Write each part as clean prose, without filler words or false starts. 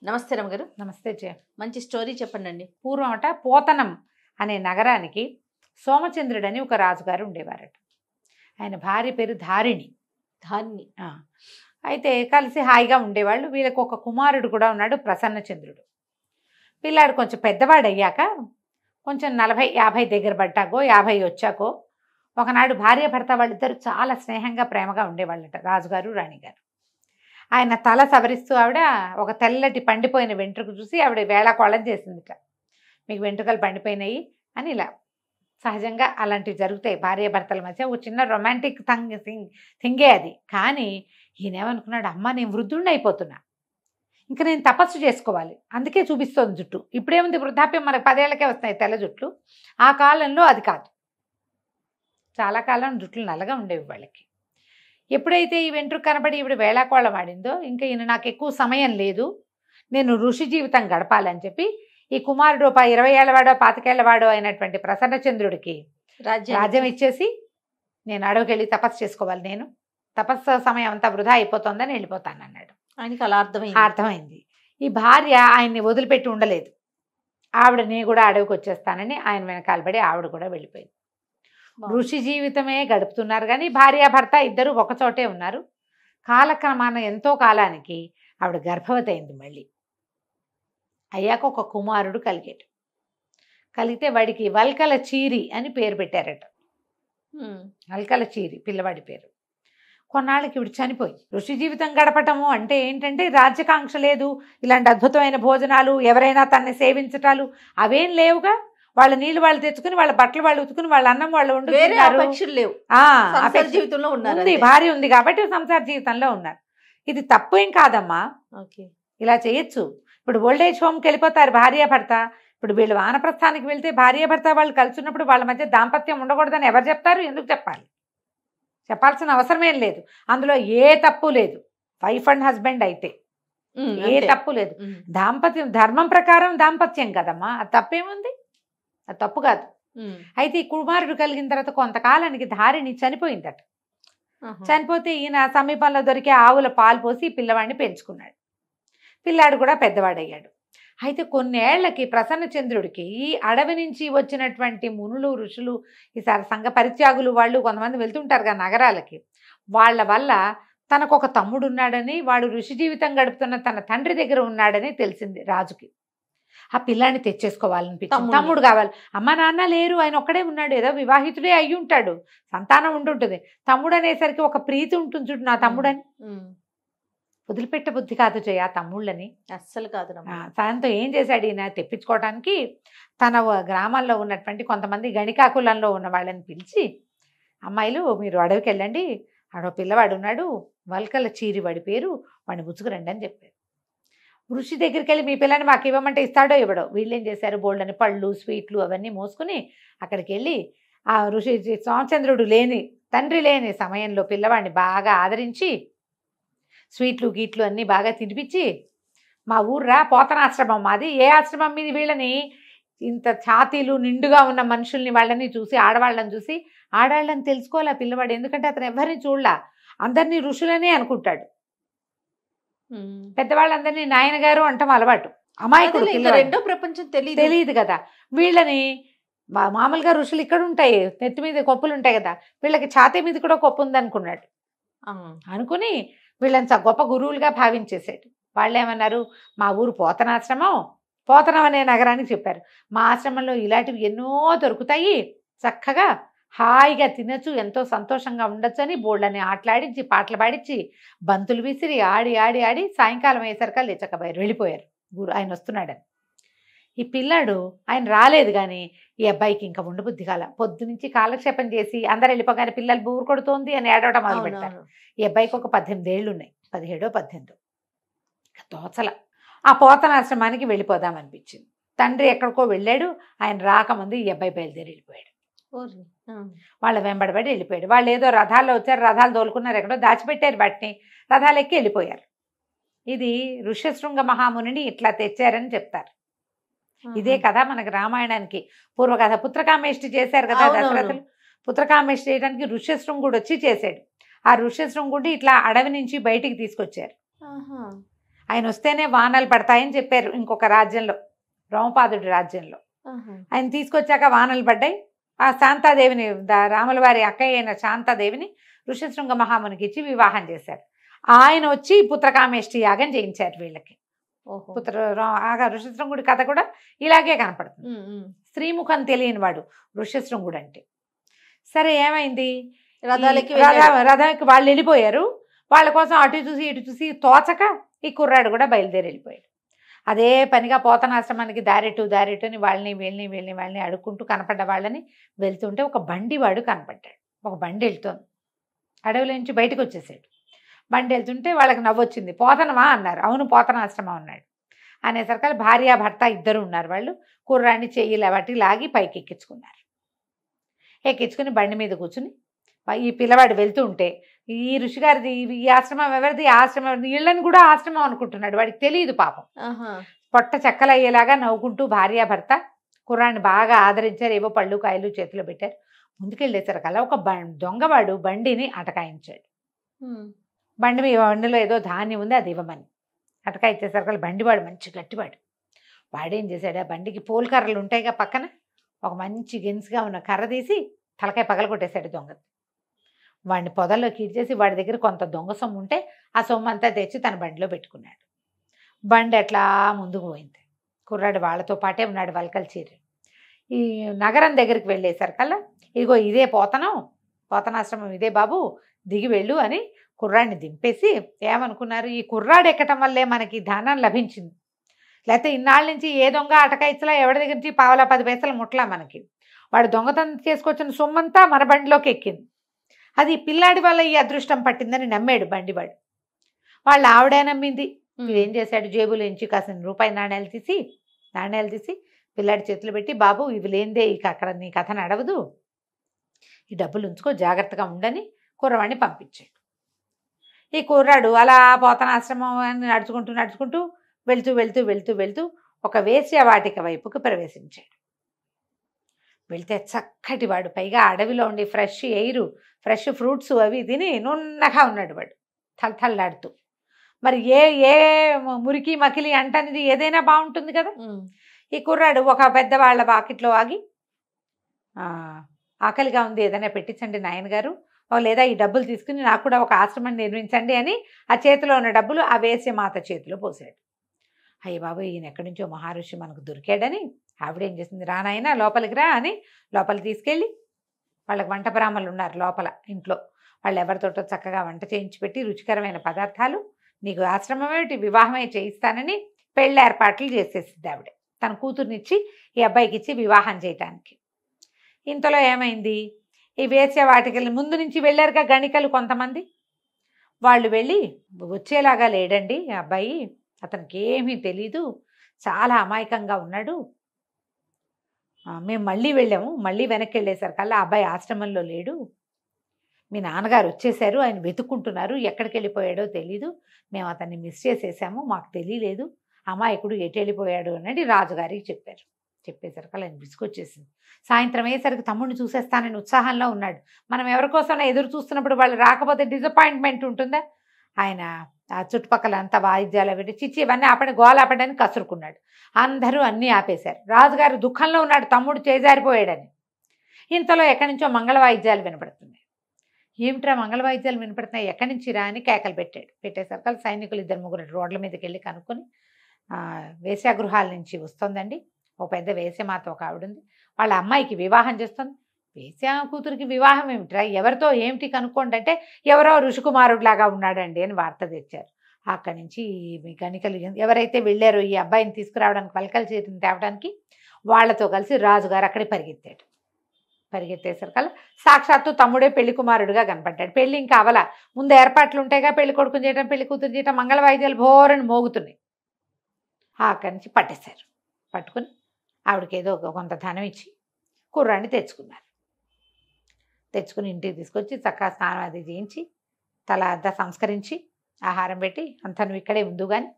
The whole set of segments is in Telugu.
నమస్తే రమగారు. నమస్తే జయ. మంచి స్టోరీ చెప్పండి. పూర్వమట పోతనం అనే నగరానికి సోమచంద్రుడని ఒక రాజుగారు ఉండేవారట. ఆయన భార్య పేరు ధారిణి. అయితే కలిసి హాయిగా ఉండేవాళ్ళు. వీళ్ళకి ఒక కుమారుడు కూడా ఉన్నాడు, ప్రసన్నచంద్రుడు. పిల్లాడు కొంచెం పెద్దవాడు అయ్యాక, కొంచెం 40-50 దగ్గర పడ్డాకో 50 వచ్చాకో ఒకనాడు భార్య భర్త వాళ్ళిద్దరు చాలా స్నేహంగా ప్రేమగా ఉండేవాళ్ళట, రాజుగారు రాణిగారు. ఆయన తల సవరిస్తూ ఆవిడ ఒక తెల్లటి పండిపోయిన వెంట్రుక చూసి ఆవిడ వేళాకోళం చేసిందిట. మీకు వెంట్రుకలు పండిపోయినాయి అని. ఇలా సహజంగా అలాంటివి జరుగుతాయి భార్య భర్తల మధ్య. ఒక చిన్న రొమాంటిక్ థింగే అది. కానీ ఈయనేమనుకున్నాడు, అమ్మ నేను వృద్ధుడిని అయిపోతున్నా, ఇంకా నేను తపస్సు చేసుకోవాలి, అందుకే చూపిస్తోంది జుట్టు. ఇప్పుడేముంది వృద్ధాప్యం, మనకు 10 ఏళ్ళకే వస్తాయి తెల్ల జుట్లు. ఆ కాలంలో అది కాదు, చాలా కాలం జుట్లు నల్లగా ఉండేవి వాళ్ళకి. ఎప్పుడైతే ఈ వెంట్రుక కనబడి ఈవిడ వేళాకోళం ఆడిందో, ఇంకా ఈయన నాకు ఎక్కువ సమయం లేదు, నేను ఋషి జీవితం గడపాలని చెప్పి ఈ కుమారుడు 20 ఏళ్ళవాడో 25 ఏళ్ళవాడో అయినటువంటి ప్రసన్నచంద్రుడికి రాజ్యం ఇచ్చేసి, నేను అడవికి వెళ్ళి తపస్సు చేసుకోవాలి, నేను తపస్సు సమయం అంతా వృధా అయిపోతుందని వెళ్ళిపోతాను అన్నాడు. ఆయనకి అలా అర్థమైంది. ఈ భార్య ఆయన్ని వదిలిపెట్టి ఉండలేదు. ఆవిడ నేను కూడా అడవికి వచ్చేస్తానని ఆయన వెనకాలబడి ఆవిడ కూడా వెళ్ళిపోయింది. ఋషి జీవితమే గడుపుతున్నారు, కానీ భార్యాభర్త ఇద్దరు ఒకచోటే ఉన్నారు. కాలక్రమాన ఎంతో కాలానికి ఆవిడ గర్భవతి అయింది. మళ్ళీ అయ్యాక ఒక కుమారుడు కలిగితే వాడికి వల్కల చీరి అని పేరు పెట్టారట. వల్కల చీరి పిల్లవాడి పేరు. కొన్నాళ్ళకి ఇవిడు చనిపోయింది. ఋషి జీవితం గడపటము అంటే ఏంటంటే రాజ్యకాంక్ష లేదు, ఇలాంటి అద్భుతమైన భోజనాలు, ఎవరైనా తనని సేవించటాలు అవేం లేవుగా. వాళ్ళ నీళ్లు వాళ్ళు తెచ్చుకుని, వాళ్ళ బట్టలు వాళ్ళు ఉతుకుని, వాళ్ళ అన్నం వాళ్ళు వండుకున్నారు. జీవితంలో ఉంది, భార్య ఉంది కాబట్టి సంసార జీవితంలో ఉన్నారు. ఇది తప్పు ఏం కాదమ్మా, ఇలా చేయొచ్చు. ఇప్పుడు ఓల్డేజ్ హోమ్కి వెళ్ళిపోతారు భార్యాభర్త. ఇప్పుడు వీళ్ళు వానప్రస్థానికి వెళ్తే భార్యాభర్త వాళ్ళు కలిసి ఉన్నప్పుడు వాళ్ళ మధ్య దాంపత్యం ఉండకూడదని ఎవరు చెప్తారు? ఎందుకు చెప్పాలి? చెప్పాల్సిన అవసరమేం లేదు. అందులో ఏ తప్పు లేదు. వైఫ్ అండ్ హస్బెండ్ అయితే ఏ తప్పు లేదు. దాంపత్యం ధర్మం ప్రకారం దాంపత్యం కదమ్మా, అది తప్పేముంది? అది తప్పు కాదు. అయితే ఈ కుమారుడు కలిగిన తర్వాత కొంతకాలానికి ధారిణి చనిపోయిందట. చనిపోతే ఈయన సమీపంలో దొరికే ఆవుల పాలు పోసి పిల్లవాడిని పెంచుకున్నాడు. పిల్లాడు కూడా పెద్దవాడయ్యాడు. అయితే కొన్నేళ్లకి ప్రసన్నచంద్రుడికి ఈ అడవి నుంచి వచ్చినటువంటి మునులు, ఋషులు, ఈ సంఘ పరిత్యాగులు వాళ్ళు కొంతమంది వెళ్తుంటారు కదా నగరాలకి, వాళ్ళ వల్ల తనకు ఒక తమ్ముడు ఉన్నాడని, వాడు ఋషి జీవితం గడుపుతున్న తన తండ్రి దగ్గర ఉన్నాడని తెలిసింది రాజుకి. ఆ పిల్లాన్ని తెచ్చేసుకోవాలనిపించింది. తమ్ముడు కావాలి. అమ్మ నాన్న లేరు, ఆయన ఒక్కడే ఉన్నాడు, ఏదో వివాహితుడే అయ్యి ఉంటాడు, సంతానం ఉంటుంటుంది. తమ్ముడు అనేసరికి ఒక ప్రీతి ఉంటుంది చూడు, నా తమ్ముడని. వదిలిపెట్ట బుద్ధి కాదు జయ తమ్ముళ్ళని, అస్సలు కాదు. తనతో ఏం చేశాడు ఈయన, తెప్పించుకోవడానికి తన గ్రామాల్లో ఉన్నటువంటి కొంతమంది గణికాకులంలో ఉన్న వాళ్ళని పిలిచి, అమ్మాయిలు మీరు అడవికి వెళ్ళండి, ఆడో పిల్లవాడు ఉన్నాడు, వల్కల చీరి వాడి పేరు, వాడిని బుచ్చుకురండి అని చెప్పారు. ఋషి దగ్గరికి వెళ్ళి మీ పిల్లని మాకు ఇవ్వమంటే ఇస్తాడో ఇవ్వడో. వీళ్ళు ఏం చేశారు, బోల్డని పళ్ళు స్వీట్లు అవన్నీ మోసుకుని అక్కడికి వెళ్ళి ఆ ఋషి సోమచంద్రుడు లేని, తండ్రి లేని సమయంలో పిల్లవాడిని బాగా ఆదరించి స్వీట్లు గీట్లు అన్నీ బాగా తినిపించి, మా ఊర్రా పోతనాశ్రమం మాది, ఏ ఆశ్రమం మీద వీళ్ళని ఇంత ఛాతీలు నిండుగా ఉన్న మనుషుల్ని వాళ్ళని చూసి, ఆడవాళ్ళని చూసి ఆడవాళ్ళని తెలుసుకోవాలి ఆ పిల్లవాడు. ఎందుకంటే అతను ఎవరిని చూడలా, అందరినీ ఋషులనే అనుకుంటాడు. పెద్దవాళ్ళందరినీ నాయన గారు అంటాం అలవాటు. అమాయకుడు, రెండో ప్రపంచం తెలియదు కదా వీళ్ళని. మామూలుగా ఋషులు ఇక్కడ ఉంటాయి, నెత్తి మీద కొప్పులు ఉంటాయి కదా, వీళ్ళకి ఛాతీ మీద కూడా కొప్పు ఉందనుకున్నాడు. అనుకుని వీళ్ళని గొప్ప గురువులుగా భావించేసాడు. వాళ్ళు ఏమన్నారు, మా ఊరు పోతనాశ్రమం, పోతనం అనే నగరానికి చెప్పారు. మా ఆశ్రమంలో ఇలాంటివి ఎన్నో దొరుకుతాయి, చక్కగా హాయిగా తినచ్చు, ఎంతో సంతోషంగా ఉండొచ్చు అని బోళ్ళని ఆటలాడించి, పాటలు పాడించి, బంతులు విసిరి ఆడి ఆడి ఆడి సాయంకాలం అయ్యేసరికి లేచకపోయారు, వెళ్ళిపోయారు గురు ఆయన వస్తున్నాడని. ఈ పిల్లాడు ఆయన రాలేదు, కానీ ఈ అబ్బాయికి ఇంకా ఉండబుద్ధి కాల. పొద్దు నుంచి కాలక్షేపం చేసి అందరు వెళ్ళిపోగానే పిల్లలు బూరు కొడుతోంది అని ఏడవడం మొదలు పెడతారు. ఈ అబ్బాయికి ఒక 18 ఏళ్ళు ఉన్నాయి, 17-18. తోచల ఆ పోతనాశ్రమానికి వెళ్ళిపోదామనిపించింది. తండ్రి ఎక్కడికో వెళ్ళాడు, ఆయన రాకముందు ఈ అబ్బాయి బయలుదేరి వెళ్ళిపోయాడు. వాళ్ళ వెంబడబడి వెళ్ళిపోయాడు. వాళ్ళు ఏదో రథాల్లో వచ్చారు, రథాలు తోలుకున్నారు, ఎక్కడో దాచిపెట్టారు వాటిని, రథాలు ఎక్కి వెళ్ళిపోయారు. ఇది ఋష్యశృంగ మహామునిని ఇట్లా తెచ్చారని చెప్తారు. ఇదే కథ మనకి రామాయణానికి పూర్వకథ. పుత్రకామేష్టి చేశారు కదా దశరథులు, పుత్రకామేష్టి చేయడానికి ఋష్యశృంగుడు వచ్చి చేశాడు. ఆ ఋష్యశృంగుడి ఇట్లా అడవి నుంచి బయటికి తీసుకొచ్చారు. ఆయన వస్తేనే వానలు పడతాయని చెప్పారు ఇంకొక రాజ్యంలో, రోమపాదుడి రాజ్యంలో. ఆయన తీసుకొచ్చాక వానలు పడ్డాయి. ఆ శాంతాదేవిని, రాముల వారి అక్కయ్య అయిన శాంతాదేవిని ఋషిశృంగ మహామునికి ఇచ్చి వివాహం చేశారు. ఆయన వచ్చి పుత్రకామేష్టి యాగం చేయించారు వీళ్ళకి. ఋషిశృంగుడి కథ కూడా ఇలాగే కనపడుతుంది. స్త్రీముఖం తెలియని వాడు ఋషిశృంగుడు అంటే. సరే ఏమైంది, రథానికి వాళ్ళు వెళ్ళిపోయారు. వాళ్ళ కోసం అటు చూసి ఇటు చూసి తోచక ఈ కుర్రాడు కూడా బయలుదేరి వెళ్ళిపోయాడు. అదే పనిగా పోతనాశ్రమానికి దారెటు అని వాళ్ళని అడుక్కుంటూ కనపడ్డ వాళ్ళని వెళ్తుంటే ఒక బండి వాడు కనపడ్డాడు. ఒక బండి వెళ్తోంది, అడవిలో నుంచి బయటకు వచ్చేసాడు. బండి వెళ్తుంటే వాళ్ళకి నవ్వొచ్చింది. పోతనమా అన్నారు. అవును పోతనాశ్రమం అన్నాడు. అనేసరికి భార్య భర్త ఇద్దరు ఉన్నారు. వాళ్ళు కుర్రాన్ని చెయ్యిల బట్టి లాగి పైకి ఎక్కించుకున్నారు. ఎక్కించుకుని బండి మీద కూర్చుని ఈ పిల్లవాడు వెళ్తూ ఉంటే ఈ ఋషిగారిది ఈ ఆశ్రమం ఎవరిది, ఆశ్రమం ఎవరిది, ఇళ్ళని కూడా ఆశ్రమం అనుకుంటున్నాడు. వాడికి తెలియదు పాపం. పొట్ట చెక్కలయ్యేలాగా నవ్వుకుంటూ భార్య భర్త కుర్రాన్ని బాగా ఆదరించారు. ఏవో పళ్ళు కాయలు చేతిలో పెట్టారు. ముందుకెళ్ళేసరికల్లా ఒక దొంగవాడు బండిని అటకాయించాడు. బండిలో ఏదో ధాన్యం ఉంది, అది ఇవ్వమని అటకాయించేసరికల్లా బండివాడు మంచి గట్టివాడు. వాడేం చేశాడు, ఆ బండికి పోల్కర్రలు ఉంటాయిగా పక్కన, ఒక మంచి గెన్స్గా ఉన్న కర్ర తీసి తలకాయ పగల కొట్టేశాడు దొంగ. వాడిని పొదల్లోకి ఇచ్చేసి వాడి దగ్గర కొంత దొంగ సొమ్ము ఉంటే ఆ సొమ్ము అంతా తెచ్చి తన బండిలో పెట్టుకున్నాడు. బండి అట్లా ముందుకు పోయింది. కుర్రాడు వాళ్ళతో పాటే ఉన్నాడు వల్కల్ చీర. ఈ నగరం దగ్గరికి వెళ్ళేసరికల్లా ఇదిగో ఇదే పోతనాశ్రమం ఇదే బాబు, దిగి వెళ్ళు అని కుర్రాడిని దింపేసి ఏమనుకున్నారు, ఈ కుర్రాడు ఎక్కటం వల్లే మనకి ధనం లభించింది. లేకపోతే ఇన్నాళ్ళ నుంచి ఏ దొంగ అటకాయిచ్చలా ఎవరి దగ్గర నుంచి పావలా 10 పైసలు ముట్లా మనకి. వాడు దొంగతనం చేసుకొచ్చిన సొమ్మంతా మన బండిలోకి ఎక్కింది. అది పిల్లాడి వల్ల ఈ అదృష్టం పట్టిందని నమ్మాడు బండివాడు. వాళ్ళ ఆవిడే నమ్మింది. ఏం చేశాడు, జేబులోంచి కాసిన రూపాయి నాణ్యాలు తీసి పిల్లాడి చేతులు పెట్టి, బాబు ఇవి లేనిదే ఇక అక్కడ నీ కథ నడవదు, ఈ డబ్బులు ఉంచుకో, జాగ్రత్తగా ఉండని కుర్రవాడిని పంపించాడు. ఈ కుర్రాడు అలా పోతనాశ్రమం నడుచుకుంటూ వెళ్తూ ఒక వేశ్యవాటిక వైపుకు ప్రవేశించాడు. వెళ్తే చక్కటి వాడు, పైగా అడవిలో ఉండి ఫ్రెష్ ఎయిర్, ఫ్రెష్ ఫ్రూట్స్ అవి తిని నున్నగా ఉన్నాడు వాడు, తలతల్లాడుతూ. మరి ఏ మురికి మకిలి అంటనేది ఏదైనా బాగుంటుంది కదా. ఈ కుర్రాడు ఒక పెద్దవాళ్ళ వాకిట్లో ఆగి, ఆకలిగా ఉంది, ఏదైనా పెట్టించండి నాయనగారు, లేదా ఈ డబ్బులు తీసుకుని నాకు కూడా ఒక ఆశ్రమం నిర్మించండి అని ఆ చేతిలో ఉన్న డబ్బులు ఆ వేశ్యమాత చేతిలో పోసాడు. అయ్య బాబు, ఈయన ఎక్కడి నుంచో మహర్షి మనకు దొరికాడని ఆవిడేం చేసింది, రానాయన లోపలికి రా అని లోపలికి తీసుకెళ్ళి, వాళ్ళకి వంట బ్రాహ్మణులు ఉన్నారు లోపల ఇంట్లో, వాళ్ళు ఎవరితోటో చక్కగా వంట చేయించి పెట్టి రుచికరమైన పదార్థాలు, నీకు ఆశ్రమం ఏమిటి వివాహమే చేయిస్తానని పెళ్ళి ఏర్పాట్లు చేసేసింది ఆవిడ. తన కూతుర్నిచ్చి ఈ అబ్బాయికి ఇచ్చి వివాహం చేయటానికి. ఇంతలో ఏమైంది, ఈ వేశ్యవాటికలు ముందు నుంచి వెళ్ళారుగా గణికలు కొంతమంది, వాళ్ళు వెళ్ళి వచ్చేలాగా లేడండి అబ్బాయి, అతనికి ఏమీ తెలీదు, చాలా అమాయకంగా ఉన్నాడు, మేము మళ్ళీ వెళ్ళాము, మళ్ళీ వెనక్కి వెళ్ళేసరికల్లా అబ్బాయి ఆశ్రమంలో లేడు, మీ నాన్నగారు వచ్చేసారు, ఆయన వెతుక్కుంటున్నారు, ఎక్కడికి వెళ్ళిపోయాడో తెలీదు, మేము అతన్ని మిస్ చేసేసాము, మాకు తెలియలేదు, అమాయకుడు ఎటు వెళ్ళిపోయాడు అని రాజుగారికి చెప్పారు. చెప్పేసరికి ఆయన విసుకొచ్చేసింది. సాయంత్రం అయ్యేసరికి తమ్ముడిని చూసేస్తానని ఉత్సాహంలో ఉన్నాడు. మనం ఎవరికోసం ఎదురు చూస్తున్నప్పుడు వాళ్ళు రాకపోతే డిసప్పాయింట్మెంట్ ఉంటుందా. ఆయన ఆ చుట్టుపక్కల అంతా వాయిద్యాలు పెట్టి చిచ్చి ఇవన్నీ గోల ఆపడానికి కసురుకున్నాడు. అందరూ అన్నీ ఆపేశారు. రాజుగారు దుఃఖంలో ఉన్నాడు, తమ్ముడు చేజారిపోయాడని. ఇంతలో ఎక్కడి నుంచో మంగళ వాయిద్యాలు వినపడుతున్నాయి. ఏమిట్రా మంగళ వాయిద్యాలు వినపడుతున్నాయి, ఎక్కడి నుంచి రా అని కేకలు పెట్టాడు. పెట్టేసరికి సైనికులు 2-3 రోడ్ల మీదకి వెళ్ళి కనుక్కొని, వేశ్యాగృహాల నుంచి వస్తుందండి, ఓ పెద్ద వేశ్యమాత ఒక ఆవిడ ఉంది, వాళ్ళ అమ్మాయికి వివాహం చేస్తుంది. వేశ్య కూతురికి వివాహం ఏమిట్రా, ఎవరితో ఏమిటి కనుక్కోండి అంటే, ఎవరో ఋషికుమారుడిలాగా ఉన్నాడండి అని వార్త తెచ్చారు. అక్కడి నుంచి మీ గణికలు ఎవరైతే వెళ్ళారో ఈ అబ్బాయిని తీసుకురావడానికి వల్కల్ చీరని తేవడానికి, వాళ్ళతో కలిసి రాజుగారు అక్కడికి పరిగెత్తాడు. పరిగెత్తేసరికల్లా సాక్షాత్తు తమ్ముడే పెళ్లి కుమారుడుగా కనపడ్డాడు. పెళ్లి ఇంకా అవల, ముందు ఏర్పాట్లు ఉంటాయిగా, పెళ్లి కొడుకుని చేయటం పెళ్లి కూతురు చేయటం, మంగళ వాయిద్యాలు భోరని మోగుతున్నాయి. అక్కడి నుంచి పట్టేశారు. పట్టుకుని ఆవిడకి ఏదో కొంత ధనం ఇచ్చి కుర్రాన్ని తెచ్చుకున్నారు. తెచ్చుకుని ఇంటికి తీసుకొచ్చి చక్కగా స్నానం అది చేయించి తల అంతా సంస్కరించి ఆహారం పెట్టి, అంతా నువ్వు ఇక్కడే ఉండు కానీ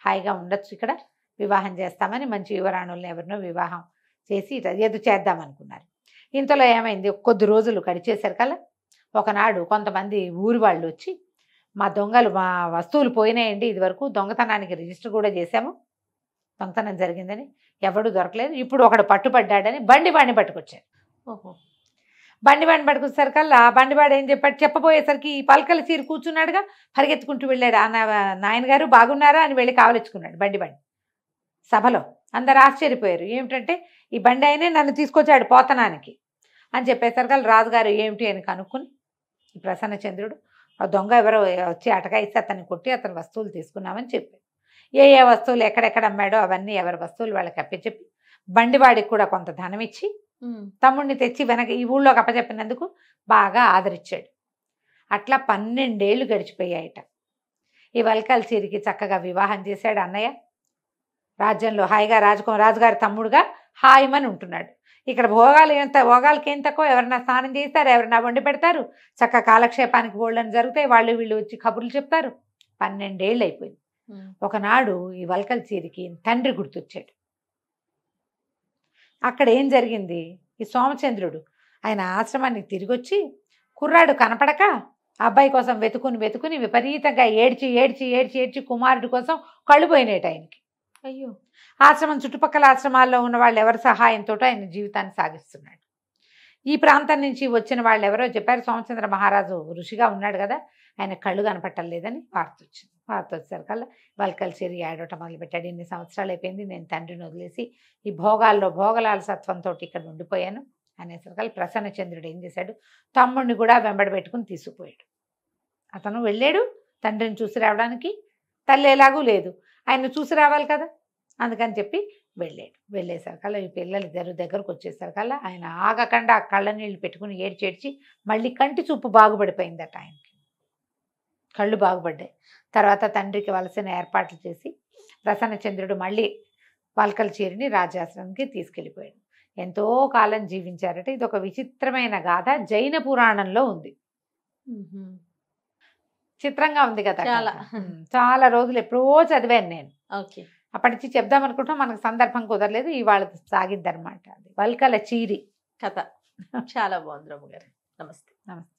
హాయిగా ఉండొచ్చు, ఇక్కడ వివాహం చేస్తామని మంచి యువరాణుల్ని ఎవరినో వివాహం చేసి ఎదు చేద్దామనుకున్నారు. ఇంతలో ఏమైంది, కొద్ది రోజులు గడిచేసరికల్లా ఒకనాడు కొంతమంది ఊరి వాళ్ళు వచ్చి మా దొంగలు మా వస్తువులు పోయినాయండి, ఇది వరకు దొంగతనానికి రిజిస్టర్ కూడా చేశాము, దొంగతనం జరిగిందని, ఎవడు దొరకలేదు, ఇప్పుడు ఒకడు పట్టుబడ్డాడని బండివాడిని పట్టుకొచ్చారు. ఓహో. బండివాడిని పట్టుకొచ్చేసరికల్లా బండివాడు ఏం చెప్పాడు, చెప్పబోయేసరికి ఈ పలకల చీర కూర్చున్నాడుగా, పరిగెత్తుకుంటూ వెళ్ళాడు. నాయన గారు బాగున్నారా అని వెళ్ళి కావలించుకున్నాడు బండివాడిని. సభలో అందరు ఆశ్చర్యపోయారు, ఏమిటంటే ఈ బండి అయినే నన్ను తీసుకొచ్చాడు పోతనానికి అని చెప్పేసరికల్లా రాజుగారు ఏమిటి అని కనుక్కుని, ఈ ప్రసన్నచంద్రుడు ఆ దొంగ ఎవరో వచ్చి అటకాయిస్తే అతన్ని కొట్టి అతని వస్తువులు తీసుకున్నామని చెప్పారు. ఏ వస్తువులు ఎక్కడెక్కడ అమ్మాడో అవన్నీ ఎవరి వస్తువులు వాళ్ళకి అప్పచెప్పి బండివాడికి కూడా కొంత ధనం ఇచ్చి తమ్ముడిని తెచ్చి వెనక ఈ ఊళ్ళోకి అప్పచెప్పినందుకు బాగా ఆదరించాడు. అట్లా 12 ఏళ్ళు గడిచిపోయాయట. ఈ వల్కల్ చీరికి చక్కగా వివాహం చేశాడు అన్నయ్య. రాజ్యంలో హాయిగా రాజుగారి తమ్ముడుగా హాయిమని ఉంటున్నాడు. ఇక్కడ భోగాలకి ఏం తక్కువ, ఎవరైనా స్నానం చేస్తారు, ఎవరైనా వండి పెడతారు, చక్క కాలక్షేపానికి బోళ్ళని జరుగుతాయి, వాళ్ళు వీళ్ళు వచ్చి కబుర్లు చెప్తారు. 12 ఏళ్ళు అయిపోయింది. ఒకనాడు ఈ వల్కల్ చీరికి తండ్రి గుర్తొచ్చాడు. అక్కడ ఏం జరిగింది, ఈ సోమచంద్రుడు ఆయన ఆశ్రమానికి తిరిగి వచ్చి కుర్రాడు కనపడక అబ్బాయి కోసం వెతుకుని విపరీతంగా ఏడ్చి కుమారుడి కోసం కళ్ళు పోయినాయి ఆయనకి. అయ్యో. ఆశ్రమం చుట్టుపక్కల ఆశ్రమాల్లో ఉన్న వాళ్ళు ఎవరి సహాయంతో ఆయన జీవితాన్ని సాగిస్తున్నాడు. ఈ ప్రాంతం నుంచి వచ్చిన వాళ్ళు ఎవరో చెప్పారు, సోమచంద్ర మహారాజు ఋషిగా ఉన్నాడు కదా, ఆయన కళ్ళు కనపట్టలేదని వార్త వచ్చింది. వార్త వచ్చేసరికల్లా వల్కల్ చీరి ఏడవటం మొదలుపెట్టాడు. ఇన్ని సంవత్సరాలు అయిపోయింది, నేను తండ్రిని వదిలేసి ఈ భోగాల సత్వంతో ఇక్కడ ఉండిపోయాను అనేసరికల్లా ప్రసన్నచంద్రుడు ఏం చేశాడు, తమ్ముడిని కూడా వెంబడి పెట్టుకుని తీసుకుపోయాడు. అతను వెళ్ళాడు తండ్రిని చూసి రావడానికి, తల్లి ఎలాగూ లేదు, ఆయన చూసి రావాలి కదా, అందుకని చెప్పి వెళ్ళాడు. వెళ్ళేసరికల్లా ఈ పిల్లలు దగ్గరకు వచ్చేసరికల్లా ఆయన ఆగకుండా కళ్ళ నీళ్ళు పెట్టుకుని ఏడ్చి మళ్ళీ కంటి చూపు బాగుపడిపోయిందట. ఆయనకి కళ్ళు బాగుపడ్డాయి. తర్వాత తండ్రికి వలసిన ఏర్పాట్లు చేసి ప్రసన్నచంద్రుడు మళ్ళీ వల్కల్ చీరిని రాజాశ్రమానికి తీసుకెళ్ళిపోయాడు. ఎంతో కాలం జీవించారట. ఇది ఒక విచిత్రమైన గాథ, జైన పురాణంలో ఉంది. చిత్రంగా ఉంది కదా, చాలా రోజులు ఎప్పుడో చదివాను నేను. ఓకే. అప్పటి నుంచి చెప్దాం అనుకుంటా, మనకు సందర్భం కుదరలేదు, ఇవాళ సాగిద్దనమాట. అది వల్కల చీరి కథ. చాలా బాగుంది రమ్మ గారు. నమస్తే. నమస్తే.